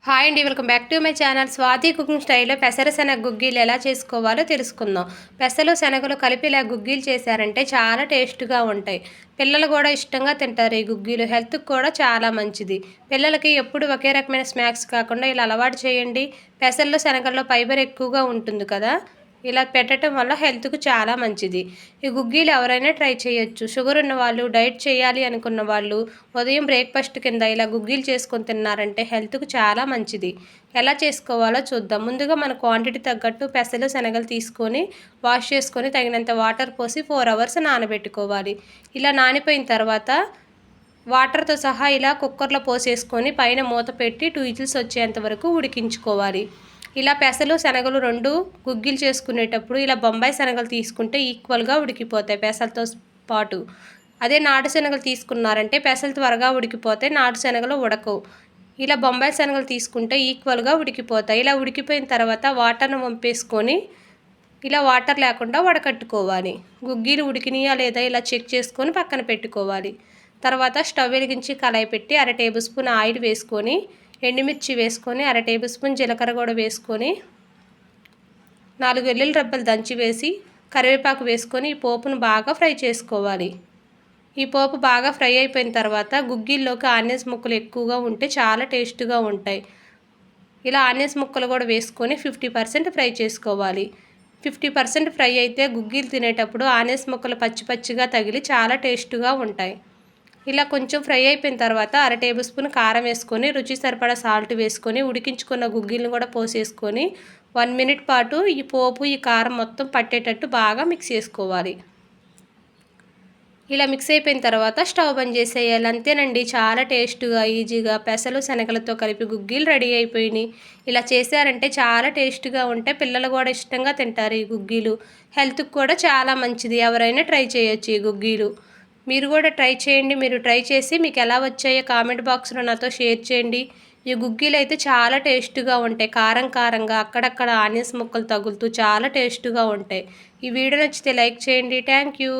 Hi అండి, welcome back to my channel. Swathi cooking స్టైల్లో పెసర శనగ గుగ్గీలు ఎలా చేసుకోవాలో తెలుసుకుందాం. పెసలు శనగలు కలిపి ఇలా గుగ్గీలు చేశారంటే చాలా టేస్ట్గా ఉంటాయి. పిల్లలు కూడా ఇష్టంగా తింటారు. ఈ గుగ్గీలు హెల్త్కి కూడా చాలా మంచిది. పిల్లలకి ఎప్పుడు ఒకే రకమైన స్నాక్స్ కాకుండా ఇలా అలవాటు చేయండి. పెసల్లో శనగల్లో ఫైబర్ ఎక్కువగా ఉంటుంది కదా, ఇలా పెట్టడం వల్ల హెల్త్కు చాలా మంచిది. ఈ గుగ్గీలు ఎవరైనా ట్రై చేయొచ్చు. షుగర్ ఉన్న వాళ్ళు, డైట్ చేయాలి అనుకున్న వాళ్ళు ఉదయం బ్రేక్ఫాస్ట్ కింద ఇలా గుగ్గీలు చేసుకొని తిన్నారంటే హెల్త్కు చాలా మంచిది. ఎలా చేసుకోవాలో చూద్దాం. ముందుగా మన క్వాంటిటీ తగ్గట్టు పెసలు శనగలు తీసుకొని వాష్ చేసుకొని తగినంత వాటర్ పోసి 4 అవర్స్ నానబెట్టుకోవాలి. ఇలా నానిపోయిన తర్వాత వాటర్తో సహా ఇలా కుక్కర్లో పోసేసుకొని పైన మూత పెట్టి 2 విజిల్స్ వచ్చేంత వరకు ఉడికించుకోవాలి. ఇలా పెసలు శనగలు 2 గుగ్గిలు చేసుకునేటప్పుడు ఇలా బొంబాయి శనగలు తీసుకుంటే ఈక్వల్గా ఉడికిపోతాయి పెసలతో పాటు. అదే నాటు శనగలు తీసుకున్నారంటే పెసలు త్వరగా ఉడికిపోతాయి, నాటు శనగలు ఉడకవు. ఇలా బొంబాయి శనగలు తీసుకుంటే ఈక్వల్గా ఉడికిపోతాయి. ఇలా ఉడికిపోయిన తర్వాత వాటర్ను వంపేసుకొని ఇలా వాటర్ లేకుండా వడకట్టుకోవాలి. గుగ్గీలు ఉడికినాయా లేదా ఇలా చెక్ చేసుకొని పక్కన పెట్టుకోవాలి. తర్వాత స్టవ్ వెలిగించి కళాయి పెట్టి 1/2 టేబుల్ స్పూన్ ఆయిల్ వేసుకొని ఎండుమిర్చి వేసుకొని 1/2 టేబుల్ స్పూన్ జీలకర్ర కూడా వేసుకొని 4 వెల్లుల్లి రెబ్బలు దంచి వేసి కరివేపాకు వేసుకొని ఈ పోపును బాగా ఫ్రై చేసుకోవాలి. ఈ పోపు బాగా ఫ్రై అయిపోయిన తర్వాత గుగ్గీల్లోకి ఆనియన్స్ ముక్కలు ఎక్కువగా ఉంటే చాలా టేస్ట్గా ఉంటాయి. ఇలా ఆనియన్స్ ముక్కలు కూడా వేసుకొని 50% ఫ్రై చేసుకోవాలి. 50% ఫ్రై అయితే గుగ్గీలు తినేటప్పుడు ఆనియన్స్ ముక్కలు పచ్చి పచ్చిగా తగిలి చాలా టేస్ట్గా ఉంటాయి. ఇలా కొంచెం ఫ్రై అయిపోయిన తర్వాత 1/2 టేబుల్ స్పూన్ కారం వేసుకొని రుచి సరిపడా సాల్ట్ వేసుకొని ఉడికించుకున్న గుగ్గీలను కూడా పోసేసుకొని 1 మినిట్ పాటు ఈ పోపు ఈ కారం మొత్తం పట్టేటట్టు బాగా మిక్స్ చేసుకోవాలి. ఇలా మిక్స్ అయిపోయిన తర్వాత స్టవ్ బంద్ చేసేయాలి. అంతేనండి, చాలా టేస్ట్గా ఈజీగా పెసలు శనగలతో కలిపి గుగ్గీలు రెడీ అయిపోయినాయి. ఇలా చేశారంటే చాలా టేస్ట్గా ఉంటే పిల్లలు కూడా ఇష్టంగా తింటారు. ఈ గుగ్గీలు హెల్త్కి కూడా చాలా మంచిది. ఎవరైనా ట్రై చేయొచ్చు ఈ గుగ్గీలు. మీరు కూడా ట్రై చేయండి. మీరు ట్రై చేసి మీకు ఎలా వచ్చాయో కామెంట్ బాక్స్లో నాతో షేర్ చేయండి. ఈ గుగ్గీలు అయితే చాలా టేస్ట్గా ఉంటాయి. కారం కారంగా అక్కడక్కడ ఆనియన్స్ ముక్కలు తగులుతూ చాలా టేస్ట్గా ఉంటాయి. ఈ వీడియో నచ్చితే లైక్ చేయండి. Thank you.